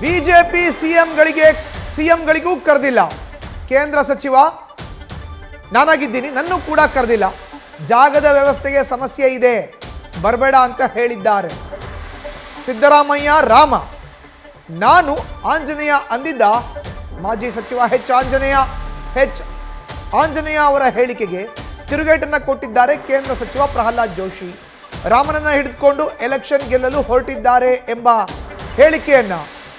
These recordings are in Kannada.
ಬಿಜೆಪಿ ಸಿಎಂಗಳಿಗೂ ಕರೆದಿಲ್ಲ. ಕೇಂದ್ರ ಸಚಿವ ನಾನಾಗಿದ್ದೀನಿ, ನನ್ನೂ ಕೂಡ ಕರೆದಿಲ್ಲ. ಜಾಗದ ವ್ಯವಸ್ಥೆಗೆ ಸಮಸ್ಯೆ ಇದೆ, ಬರಬೇಡ ಅಂತ ಹೇಳಿದ್ದಾರೆ. ಸಿದ್ದರಾಮಯ್ಯ ರಾಮ, ನಾನು ಆಂಜನೇಯ ಅಂದಿದ್ದ ಮಾಜಿ ಸಚಿವ ಎಚ್ ಆಂಜನೇಯ ಅವರ ಹೇಳಿಕೆಗೆ ತಿರುಗೇಟನ್ನು ಕೊಟ್ಟಿದ್ದಾರೆ ಕೇಂದ್ರ ಸಚಿವ ಪ್ರಹ್ಲಾದ್ ಜೋಶಿ. ರಾಮನನ್ನ ಹಿಡಿದುಕೊಂಡು ಎಲೆಕ್ಷನ್ ಗೆಲ್ಲಲು ಹೊರಟಿದ್ದಾರೆ ಎಂಬ ಹೇಳಿಕೆಯನ್ನ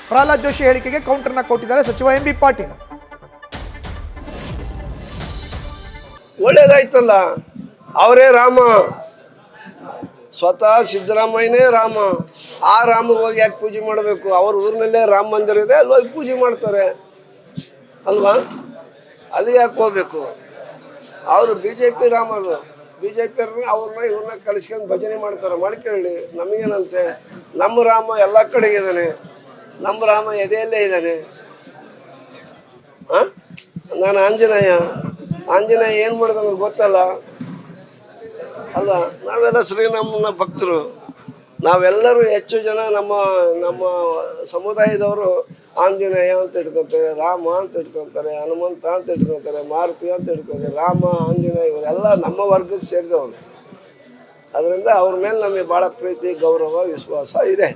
ಪ್ರಹ್ಲಾದ್ ಜೋಶಿ ಹೇಳಿಕೆಗೆ ಕೌಂಟರ್ನ ಕೊಟ್ಟಿದ್ದಾರೆ ಸಚಿವ ಎಂ ಬಿ ಪಾಟೀಲ್. ಒಳ್ಳೇದಾಯ್ತಲ್ಲ, ಅವರೇ ರಾಮ, ಸ್ವತಃ ಸಿದ್ದರಾಮಯ್ಯನೇ ರಾಮ. ಆ ರಾಮಗೆ ಹೋಗಿ ಯಾಕೆ ಪೂಜೆ ಮಾಡಬೇಕು? ಅವ್ರ ಊರಿನಲ್ಲೇ ರಾಮ ಮಂದಿರ ಇದೆ, ಅಲ್ಲಿ ಹೋಗಿ ಪೂಜೆ ಮಾಡ್ತಾರೆ ಅಲ್ವಾ? ಅಲ್ಲಿ ಯಾಕೆ ಹೋಗ್ಬೇಕು? ಅವರು ಬಿ ಜೆ ಪಿ ರಾಮ, ಅದು ಬಿ ಜೆ ಪಿ ಅವ್ರನ್ನ ಇವ್ರನ್ನ ಕಲಿಸ್ಕೊಂಡು ಭಜನೆ ಮಾಡ್ತಾರೆ. ಮಾಡ್ಕೊಳ್ಳಿ, ನಮಗೇನಂತೆ? ನಮ್ಮ ರಾಮ ಎಲ್ಲ ಕಡೆಗೆ ಇದ್ದಾನೆ, ನಮ್ಮ ರಾಮ ಎದೆಯಲ್ಲೇ ಇದ್ದಾನೆ. ನಾನು ಆಂಜನೇಯ ಏನು ಮಾಡಿದ ಗೊತ್ತಲ್ಲ ಅಲ್ವಾ? ನಾವೆಲ್ಲ ಶ್ರೀರಾಮನ ಭಕ್ತರು. ನಾವೆಲ್ಲರೂ ಹೆಚ್ಚು ಜನ ನಮ್ಮ ಸಮುದಾಯದವರು ಆಂಜನೇಯ ಅಂತ ಇಟ್ಕೊತಾರೆ, ರಾಮ ಅಂತ ಇಟ್ಕೊತಾರೆ, ಹನುಮಂತ ಅಂತ ಇಟ್ಕೊತಾರೆ, ಮಾರುತಿ ಅಂತ ಇಟ್ಕೊತಾರೆ. ರಾಮ, ಆಂಜನೇಯ ಇವರೆಲ್ಲ ನಮ್ಮ ವರ್ಗಕ್ಕೆ ಸೇರಿದವರು. ಅದರಿಂದ ಅವ್ರ ಮೇಲೆ ನಮಗೆ ಭಾಳ ಪ್ರೀತಿ, ಗೌರವ, ವಿಶ್ವಾಸ ಇದೆ.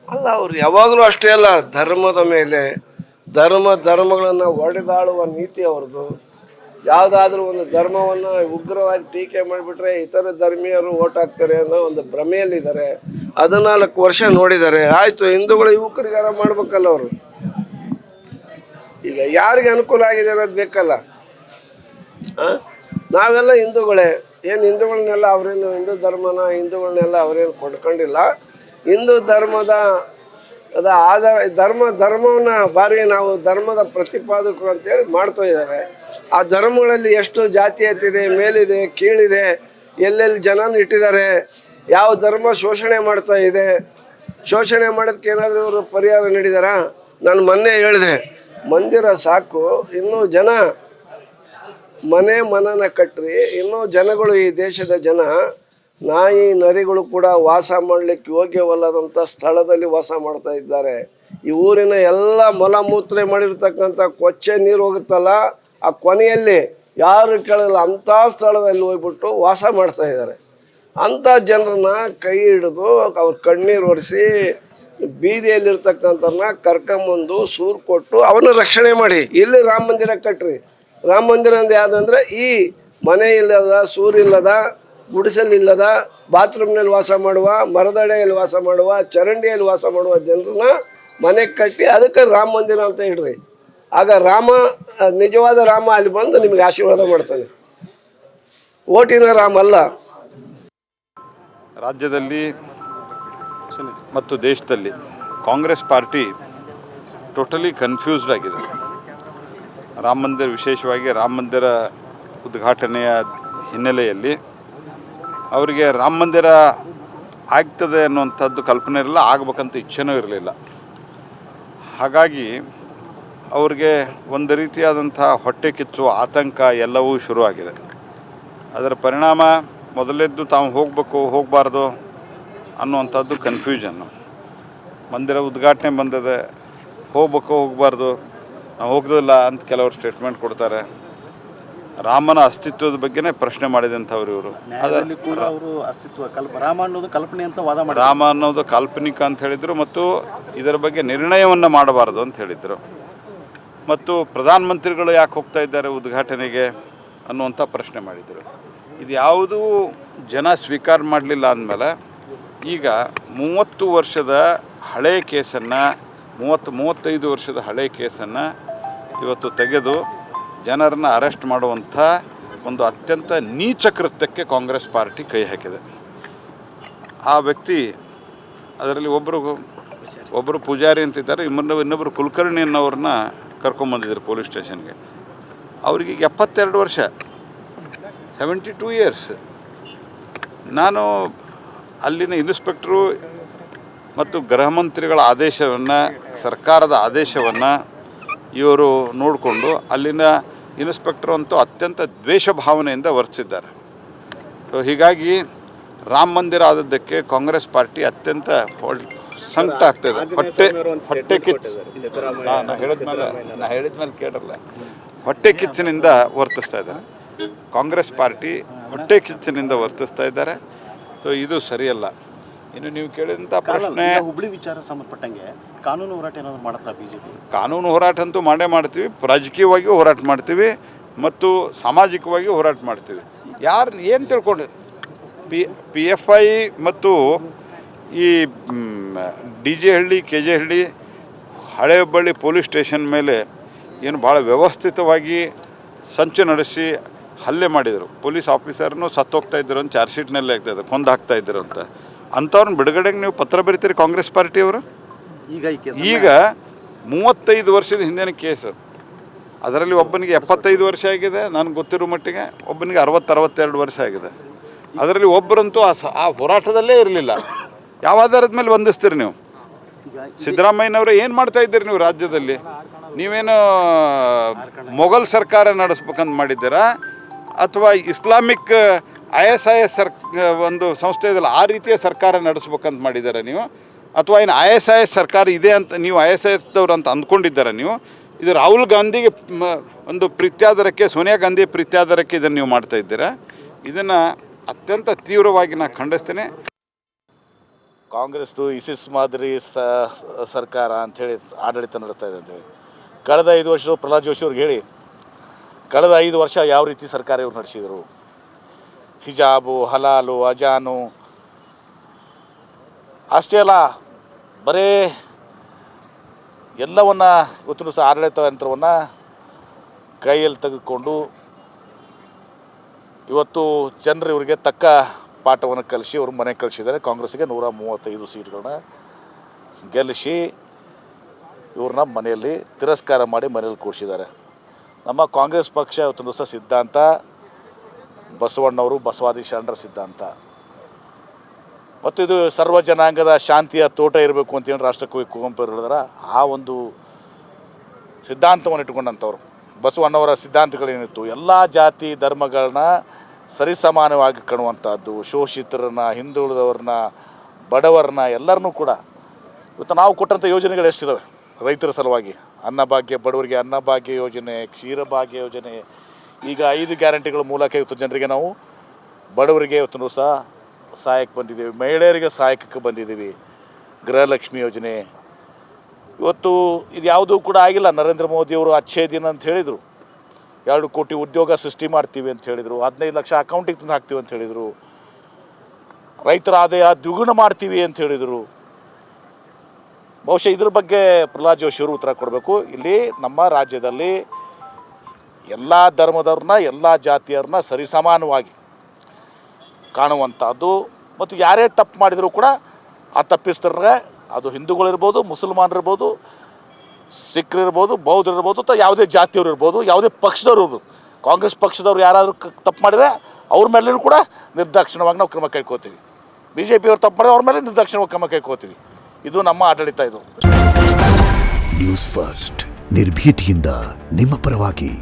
ಅಲ್ಲ, ಅವ್ರು ಯಾವಾಗಲೂ ಅಷ್ಟೇ ಅಲ್ಲ, ಧರ್ಮದ ಮೇಲೆ ಧರ್ಮಗಳನ್ನು ಒಡೆದಾಡುವ ನೀತಿ ಅವ್ರದ್ದು. ಯಾವುದಾದ್ರೂ ಒಂದು ಧರ್ಮವನ್ನು ಉಗ್ರವಾಗಿ ಟೀಕೆ ಮಾಡಿಬಿಟ್ರೆ ಇತರ ಧರ್ಮೀಯರು ಓಟ್ ಹಾಕ್ತಾರೆ ಅನ್ನೋ ಒಂದು ಭ್ರಮೆಯಲ್ಲಿದ್ದಾರೆ. 14 ವರ್ಷ ನೋಡಿದ್ದಾರೆ. ಆಯಿತು, ಹಿಂದೂಗಳು ಯುವಕರಿಗಾರ ಮಾಡ್ಬೇಕಲ್ಲ ಅವರು. ಈಗ ಯಾರಿಗೆ ಅನುಕೂಲ ಆಗಿದೆ ಅನ್ನೋದು ಬೇಕಲ್ಲ. ನಾವೆಲ್ಲ ಹಿಂದೂಗಳೇ. ಏನು ಹಿಂದೂಗಳನ್ನೆಲ್ಲ ಅವರೇನು ಹಿಂದೂಗಳನ್ನೆಲ್ಲ ಅವರೇನು ಕೊಂಡ್ಕೊಂಡಿಲ್ಲ. ಹಿಂದೂ ಧರ್ಮದ ಆಧಾರ ಧರ್ಮವನ್ನು ಬಾರಿ ನಾವು ಧರ್ಮದ ಪ್ರತಿಪಾದಕರು ಅಂತೇಳಿ ಮಾಡ್ತಾ ಇದ್ದಾರೆ. ಆ ಧರ್ಮಗಳಲ್ಲಿ ಎಷ್ಟು ಜಾತೀಯತೆ ಇದೆ, ಮೇಲಿದೆ, ಕೀಳಿದೆ, ಎಲ್ಲೆಲ್ಲಿ ಜನನ ಇಟ್ಟಿದ್ದಾರೆ, ಯಾವ ಧರ್ಮ ಶೋಷಣೆ ಮಾಡ್ತಾ ಇದೆ, ಶೋಷಣೆ ಮಾಡೋದಕ್ಕೆ ಏನಾದರೂ ಇವರು ಪರಿಹಾರ ನೀಡಿದಾರಾ? ನಾನು ಮೊನ್ನೆ ಹೇಳಿದೆ, ಮಂದಿರ ಸಾಕು, ಇನ್ನೂ ಜನ ಮನನ ಕಟ್ಟ್ರಿ. ಇನ್ನೂ ಜನಗಳು, ಈ ದೇಶದ ಜನ ನಾಯಿ ನರಿಗಳು ಕೂಡ ವಾಸ ಮಾಡಲಿಕ್ಕೆ ಯೋಗ್ಯವಲ್ಲದಂಥ ಸ್ಥಳದಲ್ಲಿ ವಾಸ ಮಾಡ್ತಾ ಇದ್ದಾರೆ. ಈ ಊರಿನ ಎಲ್ಲ ಮಲಮೂತ್ರ ಮಾಡಿರ್ತಕ್ಕಂಥ ಕೊಚ್ಚೆ ನೀರು ಹೋಗುತ್ತಲ್ಲ, ಆ ಕೊನೆಯಲ್ಲಿ ಯಾರು ಕೇಳಲ್ಲ ಅಂಥ ಸ್ಥಳದಲ್ಲಿ ಹೋಗ್ಬಿಟ್ಟು ವಾಸ ಮಾಡ್ತಾ ಇದ್ದಾರೆ. ಅಂಥ ಜನರನ್ನ ಕೈ ಹಿಡಿದು ಅವ್ರ ಕಣ್ಣೀರು ಒರೆಸಿ ಬೀದಿಯಲ್ಲಿರ್ತಕ್ಕಂಥವ್ರನ್ನ ಕರ್ಕೊಂಬಂದು ಸೂರು ಕೊಟ್ಟು ಅವನ್ನ ರಕ್ಷಣೆ ಮಾಡಿ ಇಲ್ಲಿ ರಾಮ ಮಂದಿರ ಕಟ್ಟ್ರಿ. ರಾಮ ಮಂದಿರ ಅಂದ್ರೆ ಯಾವುದಂದ್ರೆ ಈ ಮನೆ ಇಲ್ಲದ, ಸೂರಿಲ್ಲದ, ಗುಡಿಸಲಿಲ್ಲದ, ಬಾತ್ರೂಮ್ನಲ್ಲಿ ವಾಸ ಮಾಡುವ, ಮರದಡೆಯಲ್ಲಿ ವಾಸ ಮಾಡುವ, ಚರಂಡಿಯಲ್ಲಿ ವಾಸ ಮಾಡುವ ಜನರನ್ನ ಮನೆಗೆ ಕಟ್ಟಿ ಅದಕ್ಕೆ ರಾಮ ಮಂದಿರ ಅಂತ ಇಡ್ರಿ. ಆಗ ರಾಮ, ನಿಜವಾದ ರಾಮ ಅಲ್ಲಿ ಬಂದು ನಿಮಗೆ ಆಶೀರ್ವಾದ ಮಾಡ್ತಾನೆ, ಓಟಿನ ರಾಮ ಅಲ್ಲ. ರಾಜ್ಯದಲ್ಲಿ ಮತ್ತು ದೇಶದಲ್ಲಿ ಕಾಂಗ್ರೆಸ್ ಪಾರ್ಟಿ ಟೋಟಲಿ ಕನ್ಫ್ಯೂಸ್ಡ್ ಆಗಿದೆ. ರಾಮ ಮಂದಿರ, ವಿಶೇಷವಾಗಿ ರಾಮ ಮಂದಿರ ಉದ್ಘಾಟನೆಯ ಹಿನ್ನೆಲೆಯಲ್ಲಿ ಅವರಿಗೆ ರಾಮ ಮಂದಿರ ಆಗ್ತದೆ ಅನ್ನುವಂಥದ್ದು ಕಲ್ಪನೆ ಇರಲಿಲ್ಲ, ಆಗಬೇಕಂತ ಇಚ್ಛೆನೂ ಇರಲಿಲ್ಲ. ಹಾಗಾಗಿ ಅವ್ರಿಗೆ ಒಂದು ರೀತಿಯಾದಂಥ ಹೊಟ್ಟೆ ಕಿಚ್ಚು, ಆತಂಕ ಎಲ್ಲವೂ ಶುರುವಾಗಿದೆ. ಅದರ ಪರಿಣಾಮ ಮೊದಲೆದ್ದು ತಾವು ಹೋಗಬಾರ್ದು ಅನ್ನುವಂಥದ್ದು ಕನ್ಫ್ಯೂಷನ್ನು. ಮಂದಿರ ಉದ್ಘಾಟನೆ ಬಂದಿದೆ, ಹೋಗಬಾರ್ದು, ನಾವು ಹೋಗೋದಿಲ್ಲ ಅಂತ ಕೆಲವರು ಸ್ಟೇಟ್ಮೆಂಟ್ ಕೊಡ್ತಾರೆ. ರಾಮನ ಅಸ್ತಿತ್ವದ ಬಗ್ಗೆನೇ ಪ್ರಶ್ನೆ ಮಾಡಿದಂಥವ್ರು ಇವರು. ರಾಮ ಅನ್ನೋದು ಕಾಲ್ಪನಿಕ ಅಂತ ಹೇಳಿದರು ಮತ್ತು ಇದರ ಬಗ್ಗೆ ನಿರ್ಣಯವನ್ನು ಮಾಡಬಾರ್ದು ಅಂತ ಹೇಳಿದರು. ಮತ್ತು ಪ್ರಧಾನಮಂತ್ರಿಗಳು ಯಾಕೆ ಹೋಗ್ತಾ ಇದ್ದಾರೆ ಉದ್ಘಾಟನೆಗೆ ಅನ್ನುವಂಥ ಪ್ರಶ್ನೆ ಮಾಡಿದರು. ಇದು ಯಾವುದೂ ಜನ ಸ್ವೀಕಾರ ಮಾಡಲಿಲ್ಲ ಅಂದಮೇಲೆ ಈಗ 30 ವರ್ಷದ ಹಳೆಯ ಕೇಸನ್ನು 35 ವರ್ಷದ ಹಳೆಯ ಕೇಸನ್ನು ಇವತ್ತು ತೆಗೆದು ಜನರನ್ನು ಅರೆಸ್ಟ್ ಮಾಡುವಂಥ ಒಂದು ಅತ್ಯಂತ ನೀಚ ಕೃತ್ಯಕ್ಕೆ ಕಾಂಗ್ರೆಸ್ ಪಾರ್ಟಿ ಕೈ ಹಾಕಿದೆ. ಆ ವ್ಯಕ್ತಿ, ಅದರಲ್ಲಿ ಒಬ್ಬರು ಪೂಜಾರಿ ಅಂತಿದ್ದಾರೆ, ಇನ್ನೊಬ್ಬರು ಕುಲಕರ್ಣಿ ಅನ್ನೋರನ್ನ ಕರ್ಕೊಂಬಂದಿದ್ದಾರೆ ಪೊಲೀಸ್ ಸ್ಟೇಷನ್ಗೆ. ಅವ್ರಿಗೆ 72 ವರ್ಷ, 72 ಇಯರ್ಸ್. ನಾನು ಅಲ್ಲಿನ ಇನ್ಸ್ಪೆಕ್ಟ್ರು ಮತ್ತು ಗೃಹ ಮಂತ್ರಿಗಳ ಆದೇಶವನ್ನು, ಸರ್ಕಾರದ ಆದೇಶವನ್ನು ಇವರು ನೋಡಿಕೊಂಡು ಅಲ್ಲಿನ ಇನ್ಸ್ಪೆಕ್ಟರ್ ಅಂತೂ ಅತ್ಯಂತ ದ್ವೇಷ ಭಾವನೆಯಿಂದ ವರ್ತಿಸಿದ್ದಾರೆ. ಸೊ ಹೀಗಾಗಿ ರಾಮ ಮಂದಿರ ಆದದ್ದಕ್ಕೆ ಕಾಂಗ್ರೆಸ್ ಪಾರ್ಟಿ ಅತ್ಯಂತ ಸಂಕಟ ಆಗ್ತದೆ. ಹೊಟ್ಟೆ ಕಿಚ್ಚು ನಾ ಹೇಳಿದ್ಮೇಲೆ ಕೇಳಲ್ಲ. ಹೊಟ್ಟೆ ಕಿಚ್ಚಿನಿಂದ ವರ್ತಿಸ್ತಾ ಇದ್ದಾರೆ ಕಾಂಗ್ರೆಸ್ ಪಾರ್ಟಿ, ಹೊಟ್ಟೆ ಕಿಚ್ಚಿನಿಂದ ವರ್ತಿಸ್ತಾ ಇದ್ದಾರೆ. ಸೊ ಇದು ಸರಿಯಲ್ಲ. ಇನ್ನು ನೀವು ಕೇಳಿದಂಥ ಪ್ರಶ್ನೆ, ಹುಬ್ಳಿ ವಿಚಾರ ಸಂಬಂಧಪಟ್ಟಂಗೆ ಕಾನೂನು ಹೋರಾಟ ಏನಾದ್ರು ಮಾಡುತ್ತಾ ಬಿಜೆಪಿ? ಕಾನೂನು ಹೋರಾಟ ಅಂತೂ ಮಾಡೇ ಮಾಡ್ತೀವಿ, ರಾಜಕೀಯವಾಗಿಯೂ ಹೋರಾಟ ಮಾಡ್ತೀವಿ ಮತ್ತು ಸಾಮಾಜಿಕವಾಗಿ ಹೋರಾಟ ಮಾಡ್ತೀವಿ. ಯಾರು ಏನು ತಿಳ್ಕೊಂಡು ಪಿ ಎಫ್ ಐ ಮತ್ತು ಈ DJ ಹಳ್ಳಿ KJ ಹಳ್ಳಿ ಹಳೆ ಹುಬ್ಬಳ್ಳಿ ಪೊಲೀಸ್ ಸ್ಟೇಷನ್ ಮೇಲೆ ಏನು ಭಾಳ ವ್ಯವಸ್ಥಿತವಾಗಿ ಸಂಚು ನಡೆಸಿ ಹಲ್ಲೆ ಮಾಡಿದರು. ಪೊಲೀಸ್ ಆಫೀಸರ್ನು ಸತ್ತೋಗ್ತಾ ಇದ್ರು ಅಂತ ಚಾರ್ಜ್ ಶೀಟ್ನಲ್ಲೇ ಆಗ್ತಾಯಿದ್ರು, ಕೊಂದು ಹಾಕ್ತಾ ಇದ್ರು ಅಂತ. ಅಂಥವ್ರನ್ನ ಬಿಡುಗಡೆಗೆ ನೀವು ಪತ್ರ ಬರೀತೀರಿ ಕಾಂಗ್ರೆಸ್ ಪಾರ್ಟಿಯವರು? ಈಗ 35 ವರ್ಷದ ಹಿಂದಿನ ಕೇಸು, ಅದರಲ್ಲಿ ಒಬ್ಬನಿಗೆ 75 ವರ್ಷ ಆಗಿದೆ ನನಗೆ ಗೊತ್ತಿರೋ ಮಟ್ಟಿಗೆ, ಒಬ್ಬನಿಗೆ 60-62 ವರ್ಷ ಆಗಿದೆ. ಅದರಲ್ಲಿ ಒಬ್ಬರಂತೂ ಆ ಹೋರಾಟದಲ್ಲೇ ಇರಲಿಲ್ಲ. ಯಾವ ಆಧಾರದ ಮೇಲೆ ಬಂಧಿಸ್ತೀರಿ ನೀವು? ಸಿದ್ದರಾಮಯ್ಯನವರು ಏನು ಮಾಡ್ತಾ ಇದ್ದೀರಿ ನೀವು ರಾಜ್ಯದಲ್ಲಿ? ನೀವೇನು ಮೊಘಲ್ ಸರ್ಕಾರ ನಡೆಸ್ಬೇಕಂತ ಮಾಡಿದ್ದೀರಾ ಅಥವಾ ಇಸ್ಲಾಮಿಕ್ ISIS ಒಂದು ಸಂಸ್ಥೆ ಇದೆಯಲ್ಲ ಆ ರೀತಿಯ ಸರ್ಕಾರ ನಡೆಸ್ಬೇಕಂತ ಮಾಡಿದ್ದೀರಾ ನೀವು? ಅಥವಾ ಏನು ISIS ಸರ್ಕಾರ ಇದೆ ಅಂತ ನೀವು ISISದವ್ರು ಅಂತ ಅಂದ್ಕೊಂಡಿದ್ದಾರ ನೀವು? ಇದು ರಾಹುಲ್ ಗಾಂಧಿಗೆ ಒಂದು ಪ್ರೀತ್ಯಾದರಕ್ಕೆ, ಸೋನಿಯಾ ಗಾಂಧಿ ಪ್ರೀತ್ಯಾದರಕ್ಕೆ ಇದನ್ನು ನೀವು ಮಾಡ್ತಾ ಇದ್ದೀರಾ. ಇದನ್ನು ಅತ್ಯಂತ ತೀವ್ರವಾಗಿ ನಾನು ಖಂಡಿಸ್ತೇನೆ. ಕಾಂಗ್ರೆಸ್ದು ISIS ಮಾದರಿ ಸರ್ಕಾರ ಅಂಥೇಳಿ ಆಡಳಿತ ನಡೆಸ್ತಾ ಇದೆ ಅಂತೇಳಿ ಕಳೆದ 5 ವರ್ಷ ಪ್ರಹ್ಲಾದ್ ಜೋಶಿ ಅವ್ರಿಗೆ ಹೇಳಿ, ಕಳೆದ 5 ವರ್ಷ ಯಾವ ರೀತಿ ಸರ್ಕಾರ ಇವ್ರು ನಡೆಸಿದರು? ಹಿಜಾಬು, ಹಲಾಲು, ಅಜಾನು ಅಷ್ಟೇ ಅಲ್ಲ, ಬರೇ ಎಲ್ಲವನ್ನು ಇವತ್ತು ಸಹ ಆಡಳಿತ ಯಂತ್ರವನ್ನು ಕೈಯಲ್ಲಿ ತೆಗೆದುಕೊಂಡು ಇವತ್ತು ಜನರು ಇವರಿಗೆ ತಕ್ಕ ಪಾಠವನ್ನು ಕಲಿಸಿ ಅವ್ರ ಮನೆಗೆ ಕಳಿಸಿದ್ದಾರೆ. ಕಾಂಗ್ರೆಸ್ಸಿಗೆ 135 ಸೀಟ್ಗಳನ್ನ ಗೆಲ್ಲಿಸಿ ಇವ್ರನ್ನ ಮನೆಯಲ್ಲಿ ತಿರಸ್ಕಾರ ಮಾಡಿ ಮನೆಯಲ್ಲಿ ಕೂರಿಸಿದ್ದಾರೆ. ನಮ್ಮ ಕಾಂಗ್ರೆಸ್ ಪಕ್ಷ ಇವತ್ತು ಸಹ ಸಿದ್ಧಾಂತ ಬಸವಣ್ಣವರು, ಬಸವಾದಿ ಶರಣರ ಸಿದ್ಧಾಂತ ಮತ್ತು ಇದು ಸರ್ವ ಜನಾಂಗದ ಶಾಂತಿಯ ತೋಟ ಇರಬೇಕು ಅಂತೇಳಿ ರಾಷ್ಟ್ರಕವಿ ಕುವೆಂಪು ಹೇಳಿದಾರೆ. ಆ ಒಂದು ಸಿದ್ಧಾಂತವನ್ನು ಇಟ್ಕೊಂಡಂಥವ್ರು. ಬಸವಣ್ಣವರ ಸಿದ್ಧಾಂತಗಳೇನಿತ್ತು, ಎಲ್ಲ ಜಾತಿ ಧರ್ಮಗಳನ್ನ ಸರಿಸಮಾನವಾಗಿ ಕಾಣುವಂಥದ್ದು, ಶೋಷಿತರನ್ನ, ಹಿಂದುಳಿದವ್ರನ್ನ, ಬಡವರನ್ನ ಎಲ್ಲರನ್ನೂ ಕೂಡ ಇವತ್ತು ನಾವು ಕೊಟ್ಟಂಥ ಯೋಜನೆಗಳು ಎಷ್ಟಿದ್ದಾವೆ ರೈತರ ಸಲುವಾಗಿ. ಅನ್ನಭಾಗ್ಯ, ಬಡವರಿಗೆ ಅನ್ನಭಾಗ್ಯ ಯೋಜನೆ, ಕ್ಷೀರಭಾಗ್ಯ ಯೋಜನೆ, ಈಗ 5 ಗ್ಯಾರಂಟಿಗಳ ಮೂಲಕ ಇವತ್ತು ಜನರಿಗೆ ನಾವು ಬಡವರಿಗೆ ಇವತ್ತು ಸಹ ಸಹಾಯಕ್ಕೆ ಬಂದಿದ್ದೀವಿ, ಮಹಿಳೆಯರಿಗೆ ಸಹಾಯಕ್ಕೆ ಬಂದಿದ್ದೀವಿ. ಗೃಹಲಕ್ಷ್ಮಿ ಯೋಜನೆ ಇವತ್ತು ಇದು ಯಾವುದೂ ಕೂಡ ಆಗಿಲ್ಲ. ನರೇಂದ್ರ ಮೋದಿಯವರು ಅಚ್ಚೇ ದಿನ ಅಂತ ಹೇಳಿದರು, 2 ಕೋಟಿ ಉದ್ಯೋಗ ಸೃಷ್ಟಿ ಮಾಡ್ತೀವಿ ಅಂತ ಹೇಳಿದರು, 15 ಲಕ್ಷ ಅಕೌಂಟಿಗೆ ತಂದು ಹಾಕ್ತೀವಿ ಅಂತ ಹೇಳಿದರು, ರೈತರ ಆದಾಯ ದ್ವಿಗುಣ ಮಾಡ್ತೀವಿ ಅಂತ ಹೇಳಿದರು. ಬಹುಶಃ ಇದ್ರ ಬಗ್ಗೆ ಪ್ರಹ್ಲಾದ್ ಜೋಶಿಯವರು ಉತ್ತರ ಕೊಡಬೇಕು. ಇಲ್ಲಿ ನಮ್ಮ ರಾಜ್ಯದಲ್ಲಿ ಎಲ್ಲ ಧರ್ಮದವ್ರನ್ನ, ಎಲ್ಲ ಜಾತಿಯವ್ರನ್ನ ಸರಿಸಮಾನವಾಗಿ ಕಾಣುವಂಥದ್ದು ಮತ್ತು ಯಾರೇ ತಪ್ಪು ಮಾಡಿದರೂ ಕೂಡ ಆ ತಪ್ಪಿಸ್ತಾರೆ, ಅದು ಹಿಂದೂಗಳಿರ್ಬೋದು, ಮುಸಲ್ಮಾನರಿರ್ಬೋದು, ಸಿಖ್ರಿರ್ಬೋದು, ಬೌದ್ಧರಿರ್ಬೋದು, ಅಥವಾ ಯಾವುದೇ ಜಾತಿಯವರು ಇರ್ಬೋದು, ಯಾವುದೇ ಪಕ್ಷದವ್ರು ಇರ್ಬೋದು. ಕಾಂಗ್ರೆಸ್ ಪಕ್ಷದವ್ರು ಯಾರಾದರೂ ತಪ್ಪು ಮಾಡಿದರೆ ಅವ್ರ ಮೇಲೂ ಕೂಡ ನಿರ್ದಾಕ್ಷಿಣ್ಯವಾಗಿ ನಾವು ಕ್ರಮ ಕೈಗೊಳ್ತೀವಿ. BJP ಅವ್ರು ತಪ್ಪು ಮಾಡಿದ್ರೆ ಅವ್ರ ಮೇಲೆ ನಿರ್ದಾಕ್ಷಿಣ್ಯವಾಗಿ ಕ್ರಮ ಕೈಗೊಳ್ತೀವಿ. ಇದು ನಮ್ಮ ಆಡಳಿತ. ಇದು ನ್ಯೂಸ್ ಫಸ್ಟ್, ನಿರ್ಭೀತಿಯಿಂದ ನಿಮ್ಮ ಪರವಾಗಿ.